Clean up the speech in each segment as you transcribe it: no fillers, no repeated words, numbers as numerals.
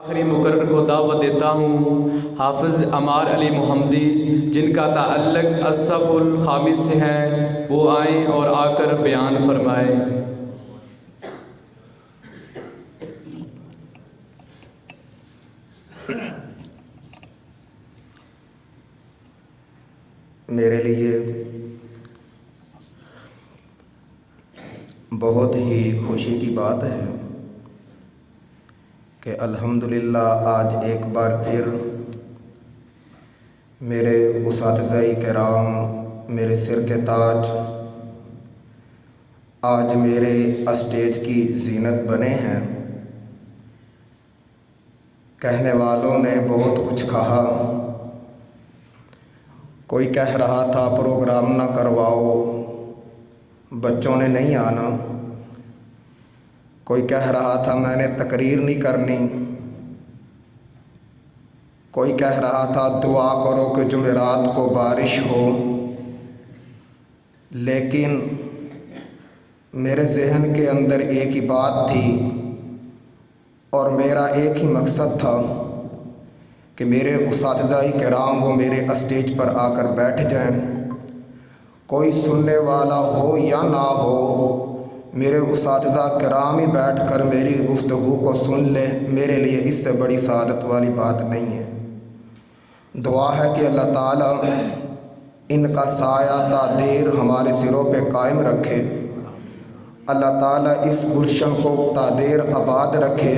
آخری مقرر کو دعوت دیتا ہوں حافظ عمار علی محمدی، جن کا تعلق الصف الخامس سے ہے، وہ آئیں اور آ کر بیان فرمائیں۔ میرے لیے بہت ہی خوشی کی بات ہے کہ الحمدللہ آج ایک بار پھر میرے اساتذہ کرام، میرے سر کے تاج آج میرے اسٹیج کی زینت بنے ہیں۔ کہنے والوں نے بہت کچھ کہا، کوئی کہہ رہا تھا پروگرام نہ کرواؤ، بچوں نے نہیں آنا، کوئی کہہ رہا تھا میں نے تقریر نہیں کرنی، کوئی کہہ رہا تھا دعا کرو کہ جمعرات کو بارش ہو۔ لیکن میرے ذہن کے اندر ایک ہی بات تھی اور میرا ایک ہی مقصد تھا کہ میرے اساتذہ کرام وہ میرے اسٹیج پر آ کر بیٹھ جائیں، کوئی سننے والا ہو یا نہ ہو، میرے اساتذہ کرام ہی بیٹھ کر میری گفتگو کو سن لے، میرے لیے اس سے بڑی سعادت والی بات نہیں ہے۔ دعا ہے کہ اللہ تعالیٰ ان کا سایہ تا دیر ہمارے سروں پہ قائم رکھے، اللہ تعالیٰ اس گلشن کو تا دیر آباد رکھے،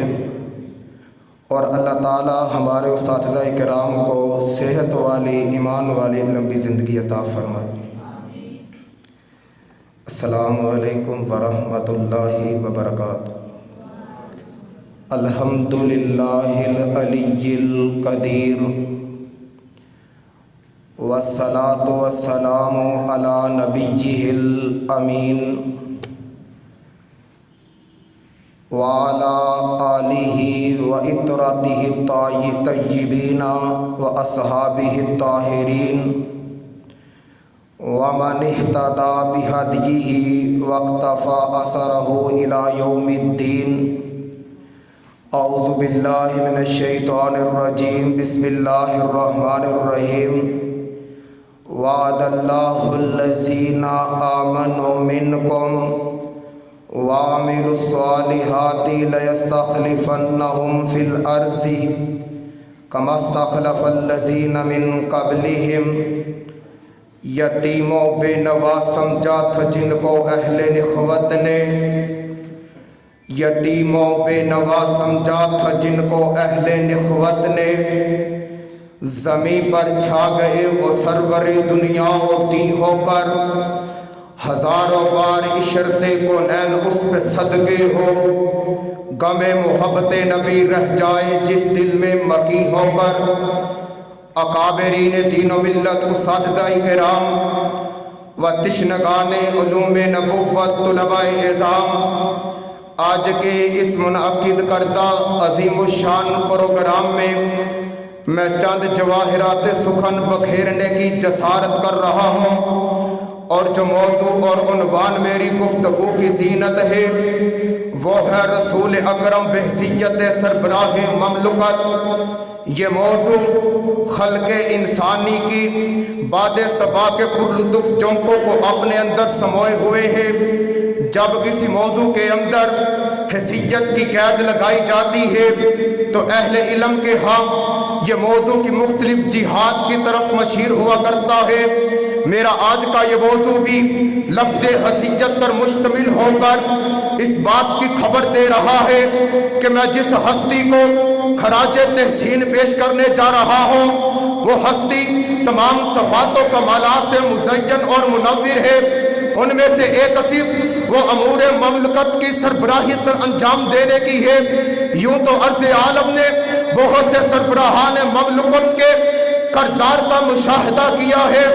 اور اللہ تعالیٰ ہمارے اساتذہ کرام کو صحت والی، ایمان والی لمبی زندگی عطا فرمائے۔ السلام علیکم ورحمۃ اللہ وبرکاتہ۔ الحمدللہ العلی القدیر والصلاۃ والسلام علی نبیہ الامین وعلی آلہ وعطرتہ الطیبین واصحابہ الطاہرین ومن اہتدی بہدیہ واقتفى اثرہ الی یوم الدین۔ اعوذ باللہ من الشیطان الرجیم، بسم اللہ الرحمن الرحیم۔ وعد اللہ الذین آمنوا منکم وعملوا الصالحات لیستخلفنہم فی الارض کما استخلف الذین من قبلہم۔ یتیموں بے نوا سمجھا تھا جن کو اہل نخوت نے، یتیموں بے نوا سمجھا تھا جن کو اہل نخوت نے، زمیں پر چھا گئے وہ سرور دنیا ہوتی ہو کر، ہزاروں بار عشرت کونین اس پہ صدقے ہو، غم محبت نبی رہ جائے جس دل میں مکی ہو کر۔ اکابرین دین و ملت، اساتذہ کرام و تشنگان علوم نبوت، طلباء اعظام، آج کے اس منعقد کردہ عظیم الشان پروگرام میں میں چند جواہرات سخن بکھیرنے کی جسارت کر رہا ہوں، اور جو موضوع اور عنوان میری گفتگو کی زینت ہے وہ ہے رسول اکرم بحیثیت سربراہ مملکت۔ یہ موضوع خلق انسانی کی باد صبا کے پرلطف جونکوں کو اپنے اندر سموئے ہوئے ہے۔ جب کسی موضوع کے اندر حیثیت کی قید لگائی جاتی ہے تو اہل علم کے ہاں یہ موضوع کی مختلف جہات کی طرف مشیر ہوا کرتا ہے۔ میرا آج کا یہ موضوع بھی لفظ حیثیت پر مشتمل ہو کر اس بات کی خبر دے رہا ہے کہ میں جس ہستی کو خراج تحسین پیش کرنے جا رہا ہوں وہ ہستی تمام صفات و کمالات سے مزین اور منور ہے۔ ان میں سے ایک صرف وہ امور مملکت کی سربراہی سر انجام دینے کی ہے۔ یوں تو عرض عالم نے بہت سے سربراہان مملکت کے کردار کا مشاہدہ کیا ہے۔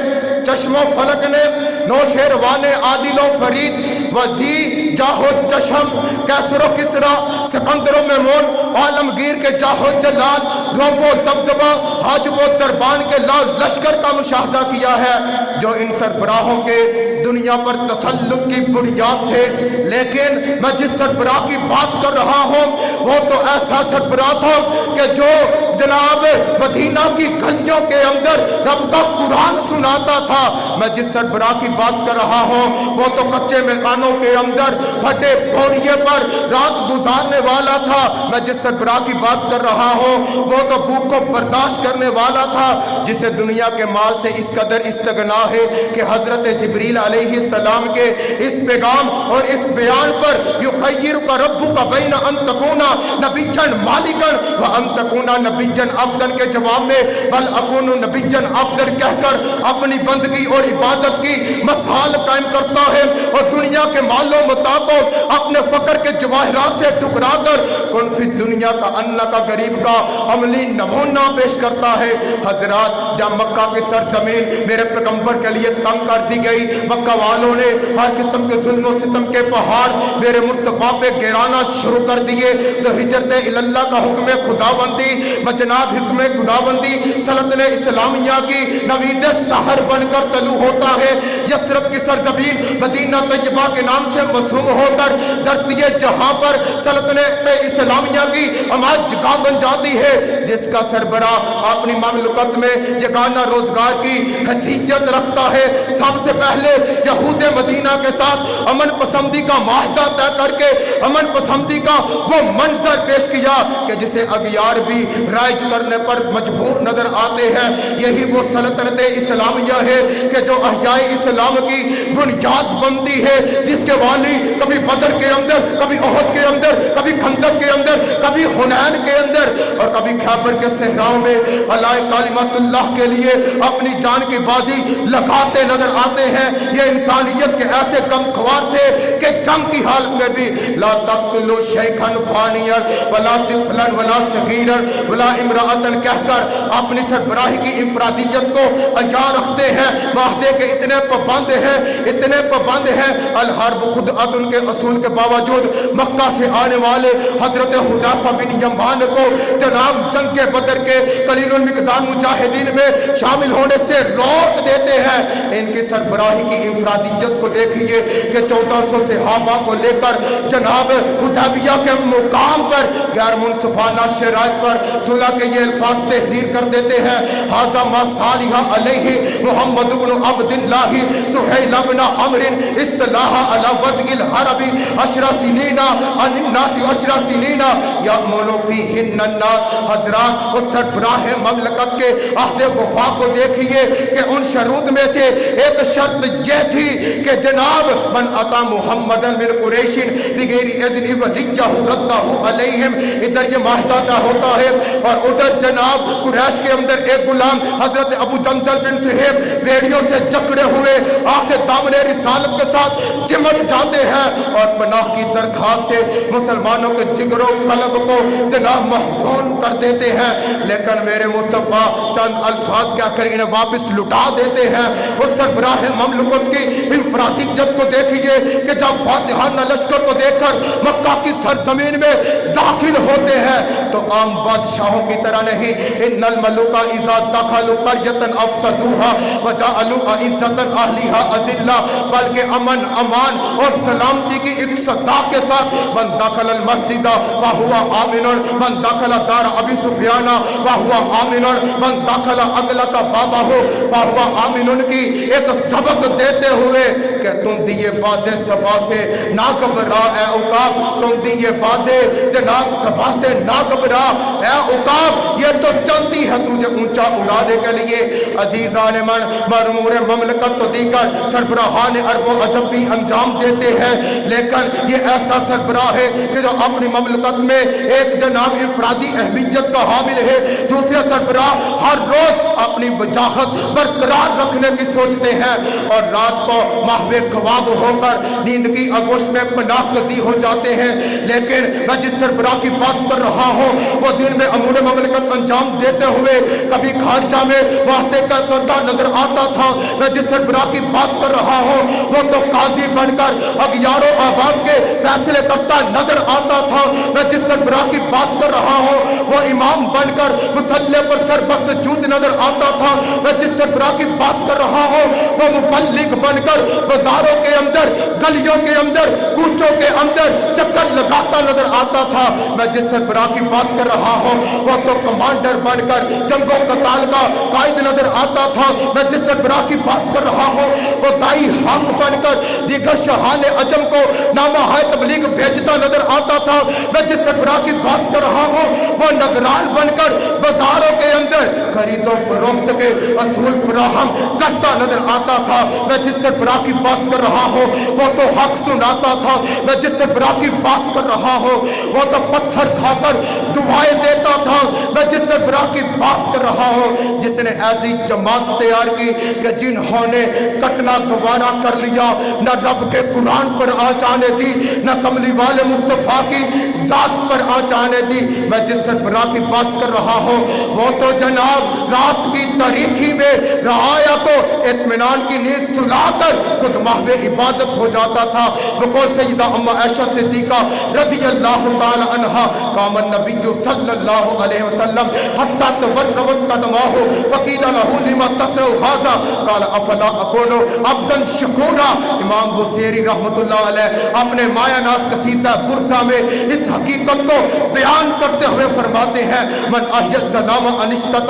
چشم و فلک نے نوشیروان عادل و فرید وزی جاہو چشم کیسر و کسرا سکندر و میمون عالمگیر کے جاہو جلال روب و دبدبہ حاجب و دربان کے لال لشکر کا مشاہدہ کیا ہے، جو ان سربراہوں کے दुनिया पर तसल्लुत की बुनियाद थे। लेकिन मैं जिस सरबराह की बात कर रहा हूँ वो तो ऐसा सरबराह था कि जो जनाब मदीना की गलियों के अंदर रब का कुरान सुनाता था। मैं जिस सरबराह की बात कर रहा हूँ वो तो कच्चे मकानों के अंदर फटे बोरिए पर रात गुजारने वाला था। मैं जिस सरबराह की बात कर रहा हूँ वो तो भूख को बर्दाश्त करने वाला था, जिसे दुनिया के माल से इस कदर इस्तगना है कि हजरत जिब्रील अलैहिस्सलाम के इस पैगाम और इस बयान पर युखय्यिरुका रब्बुका बैना अन तकूना नबिय्यन मालिकन व अन तकूना नबिय्यन अब्दन के जवाब में बल अकूनु नबिय्यन अब्दन कहकर अपनी बंदगी और इबादत की मसाल कायम करता है और दुनिया के मालों मुताबिक अपने फकर के जवाहरात से टुकरा कर कुन फी दुनिया का अन्ना का गरीब का अमली नमूना पेश करता है। हजरात, जब मक्का की सरजमीन मेरे पैगंबर के लिए तंग कर दी गई, मक्का वालों ने हर किस्म के जुल्म और सितम के पहाड़ मेरे मुस्तफा पे गिराना शुरू कर दिए, तो हिजरत इल्लाह का हुक्म खुदाबंदी जनाब हिक्म खुदाबंदी सल्तनत इस्लामिया की नवीद सहर बनकर तलू होता है। यसरब की सरजमीन मदीना तैयबा के नाम से मशहूर होकर धरती जहां पर सल्तनत इस्लामिया की आमाज जगह बन जाती है, जिसका सरबराह अपनी ममलकत में यगाना रोजगार की हैसियत रखता है। सबसे पहले यहूद मदीना के साथ अमन पसंदी का माहदा तय करके अमन पसंदी का वो मंजर पेश किया कि जिसे अगियार भी राइज करने पर मजबूर नजर आते हैं। यही वो सल्तनत इस्लामिया है कि जो अहयाए इस्लाम की बुनियाद बनती है, जिसके वाली कभी बदर के अंदर, कभी ओहद के अंदर, कभी खंदक के अंदर, कभी हुनैन के अंदर और कभी खैबर के सहराओं में अलाए कालिमतुल्लाह के लिए अपनी जान की बाजी लगाते नजर आते हैं। ये इंसानियत के ऐसे गमख्वार थे कि जंग की हालत में भी ला तक़्तुलू शैखन फानियन वला तिफ़लन वला सगीरन वला इम्राअतन कहकर अपनी सरबराही की इफरादियत को अया रखते हैं। वाहदे के इतने पाबंद हैं, इतने पाबंद हैं। अल हर्ब खुद अदन के असूल के बावजूद मक्का से आने वाले हजरत हुज़ैफा बिन यमान को जनाब जंग बदर के कलीलुल मिक़दार मुजाहिदीन में शामिल होने से रोक देते हैं। इनकी सरबराही की इफरादियत को देखिए कि 1400 सहाबा को लेकर जनाब हुदैबिया के मुकाम पर गैर मुनसिफाना शराइत पर सुलह के ये अल्फाज तहरीर कर देते हैं। हाज़ा मा सालिहा अलैहि मुहम्मद इब्न अब्दिल्लाह सुहैल इब्न अम्र इस्तलाह अला वज़इल हरबी अशरा सिनीना अन्नास अशरा सिनीना यअमुलु फीहिन अन्नास। हजरात, उस सरबराह ममलकत के अहद वफा को देखिए कि उन शरूत में से एक शर्त यह थी कि जनाब मन अता मुहम्मदन मिन कुरैशिन बिगैर इज़्न वलियहु रद्दहु अलैहिम। इधर ये माहदा होता है और उधर जनाब कुरैश के अंदर एक गुलाम हजरत अबू जंदल बिन सुहैब बेड़ियों से जकड़े हुए आके दामने रिसालत के साथ चिमट जाते हैं और पनाह की दरख्वास्त से मुसलमानों के जिगरो कल्ब को जनाब महज़ून कर देते हैं। लेकिन मेरे मुस्तफ़ा चंद अल्फाज कहकर इन्हें वापस लुटा देते हैं। उस सरबराह ममलकत की इनफरादियत को देखिए कि जब फातिहाना लश्कर को देखकर मक्का की सरजमीन में दाखिल होते हैं तो आम बादशाहों की तरह नहीं, इन्नल मलूका इज़ा दखलू क़र्यतन अफ़सदूहा व जअलू इज़्ज़तन अहलिहा अज़िल्ला, बल्कि अमन अमान और सलामती की एक सदा के साथ मन दखल अल मस्जिद व हुवा आमिनुन मन दखल दार अबी सुफियाना व हुवा आमिनुन मन दखल अगला का बाबा हो व हुवा आमिनुन की एक सबक देते हुए कि तुम दिए बातें सभा से ना घबरा ए उकाब, तुम दिए बातें जनाब सभा से ना घबरा ए उकाब, ये तो चलती है तुझे ऊंचा उड़ाने के लिए। अजीजान मन मरमूर ममलकत तो दीकर सरबराहान अरब अजब भी अंजाम देते हैं, लेकिन ये ऐसा सरबराह है कि जो अपनी ममलकत में एक जनाब इफरादी अहमियत का हामिल है। दूसरे सरबराह हर रोज अपनी वजाहत बरकरार रखने की सोचते हैं और रात को महवे ख्वाब होकर नींद की आगोश में पनाह गज़ी हो जाते हैं। लेकिन मैं जिस सरबराह की बात कर रहा हूँ वो दिन में अमूर ममलकत अंजाम देते हुए कभी खारजा में वास्ते करता नजर आता था। मैं जिस सरबराह की बात कर रहा हूँ वो तो काजी बनकर अगियारों आवाम के फैसले करता नजर आता था। मैं जिस सरबराह की बात कर रहा हूँ वो इमाम बनकर मुसल्ले पर सर बस सजूद नजर आता था। मैं जिस सरबराह की बात कर रहा हूँ वो मुबल्लिग बनकर बाजारों के अंदर, गलियों के अंदर, कूचों के अंदर चक्कर लगाता नजर आता था। मैं जिस सरबराह की बात कर रहा हूँ वो तो कमांडर बनकर जंगों कताल का कायद नजर आता था। मैं जिस सरबराह की बात कर रहा हूँ वो दाई हक बनकर दीगर शहाने अजम को नामा है तबलीग भेजता नजर आता था। मैं जिस सरबराह की बात कर रहा हूँ वो नगरान बनकर बाजारों के अंदर खरीदो फरोख्त के असूल फराहम करता नजर आता था। मैं जिस सरबराह की बात कर रहा हूँ वो तो हक सुनाता था। मैं जिस सरबराह की बात कर रहा हूँ वो तो पत्थर खाकर दुआएं देता था। मैं जिस सरबराह की बात कर रहा हूँ जिसने ऐसी जमात तैयार की कि जिन्होंने कटना गवारा कर लिया, न रब के कुरान पर आ जाने दी, न कमली वाले मुस्तफ़ा की जात पर आ जाने दी। मैं जिस सरबराह की बात कर रहा हूँ वो तो जनाब रात की तारीखी में रआया को इत्मीनान की नींद सुलाकर खुद महवे इबादत हो जाता था। बकौल सैयदा अम्मा आयशा सिद्दीका रज़ी अल्लाह ताला अन्हा कामन नबी सल्लल्लाहु अलैहि वसल्लम हत्ता तवर्रमत कदमाहु फकील लहू लिमा तसरु हाज़ा काल अफला अकूनु अब्दन शकूरा। इमाम बुसेरी रहमतुल्लाह अलैह अपने माया नास कसीदा बुर्दा में इस हकीकत को बयान करते हुए फरमाते हैं मन अहयत सलाम अनिश्तत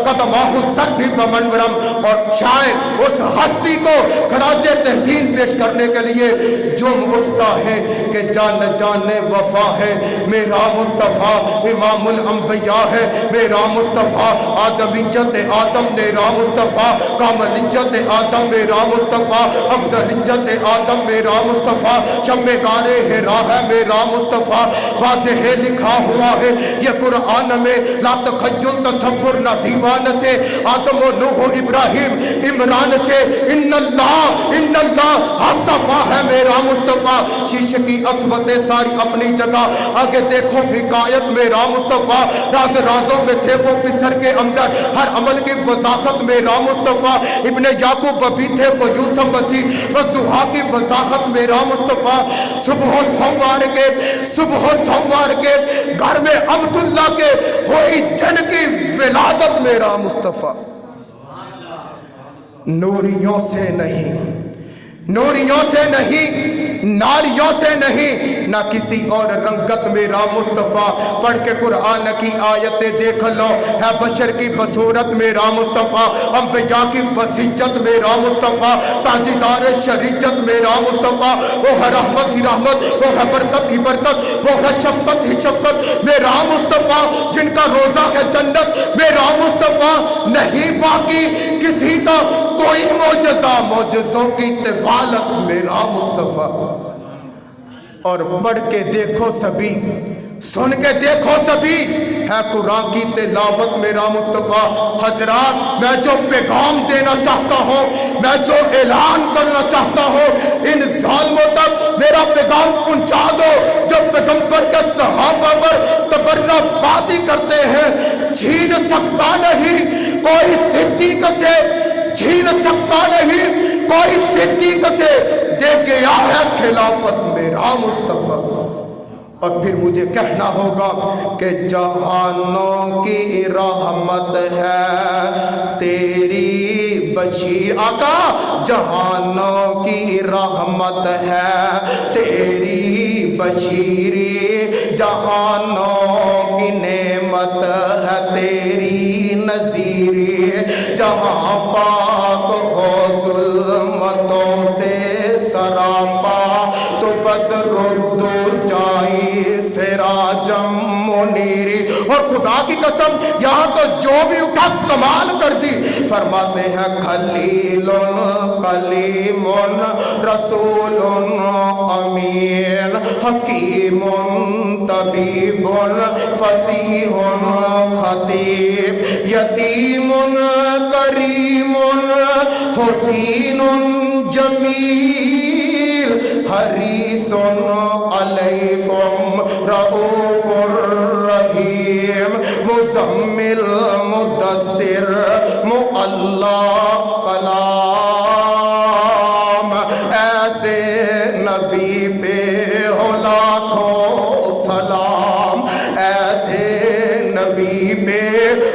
कदमाहु सर्री व मनवरम। और शायद उस हस्ती को खराजे तहसीन पेश करने के लिए जो उठता है कि जान जाने वफा है मेरा मुस्तफ़ा इमामुल अंबिया है मेरा मुस्तफ़ा आदमियत आदम मेरा मुस्तफ़ा कामलियत आदम मेरा मुस्तफ़ा अफजलियत आदम मेरा मुस्तफ़ा शम्मे गारे हिरा है मेरा मुस्तफ़ा। वाज़ेह लिखा हुआ है ये कुरान में ला तखय्युल तसव्वुर न दीवान से आदम व नूह इब्राहिम इमरान से इन्नल्लाह हस्तफा है मेरा मुस्तफ़ा। शीशे की असवतें सारी अपनी जगह आगे देखो हिकायत मेरा मुस्तफ़ा। राज राजों में थे वो पिसर के अंदर हर अमल की वजाहत मेरा मुस्तफ़ा। इब्ने याकूब भी थे वो यूसुफ मसीह वज़ुहा की वजाहत मेरा मुस्तफ़ा। सुबह सोमवार के घर में अब्दुल्ला के हुई जन की विलादत मेरा मुस्तफ़ा। नूरियों से नहीं, नूरियों से नहीं, नारियों से नहीं, ना किसी और रंगत मेरा मुस्तफ़ा। पढ़ के कुरान की आयतें देख लो है बशर की बसूरत मेरा मुस्तफ़ा। अंबिया की वसीयत मेरा मुस्तफ़ा। ताजीदार शरीयत मेरा मुस्तफ़ा। वो है रहमत ही रहमत, वो है बरकत ही बरकत, वो है शफ़क़त ही शफ़क़त मेरा मुस्तफ़ा। जिनका रोज़ा है जन्नत मेरा मुस्तफ़ा। नहीं बाकी किसी का कोई मोजज़ा, मोजज़ों की तिवालत मेरा मुस्तफ़ा। और पढ़ के देखो सभी, सुन के देखो सभी है कुरान की तिलावत मेरा मुस्तफ़ा। हजरात मैं जो पैगाम देना चाहता हूँ, मैं जो ऐलान करना चाहता हूँ, इन ज़ालिमों तक मेरा पैगाम पहुँचा दो जो पैगंबर के सहाबा पर तबर्राबाजी करते हैं। छीन सकता नहीं कोई सिद्दीक़ से, छीन सकता नहीं कोई सिद्दीक़ से, दे गया है खिलाफत मेरा मुस्तफ़ा। और फिर मुझे कहना होगा कि जहानों की रहमत है तेरी बशीर। आका जहानों की रहमत है तेरी बशीरी, जहानों की नेमत है तेरी नज़ीरी। जहाँ पाक हो ज़ुल्मतों से सरापा तो बदरुद्दुर जाई सिराजम मुनीरी। और खुदा की कसम यहाँ तो जो भी उठा कमाल कर दी। फरमाते हैं खलीलुन कलीमुन रसूलुन अमीन हकीमुन तबीबुन फसीहुन खतीब यतीमुन करीमुन हुसीनुन जमील हरीसुन अलैकुम रऊफुर रहीम मुज़म्मिल मुद्दस्सिर मुअल्ला कलाम। ऐसे नबी पे हो लाखों सलाम, ऐसे नबी पे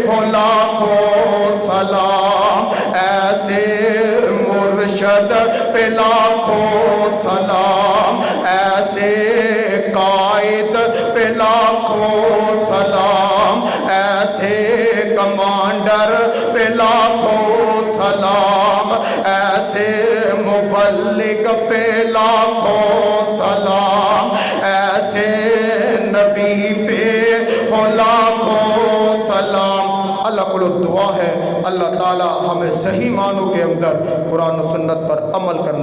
हो लाखों सलाम, ऐसे मुर्शद पे लाखों सलाम, ऐसे कायद पे लाखों सलाम, ऐसे कमांडर पे लाखों सलाम, ऐसे मुबल्लिग पे लाखों सलाम, ऐसे नबी पे हो लाखों सलाम। अल्लाह को दुआ है अल्लाह ताला हमें सही मानों के अंदर कुरान और सुन्नत पर अमल करने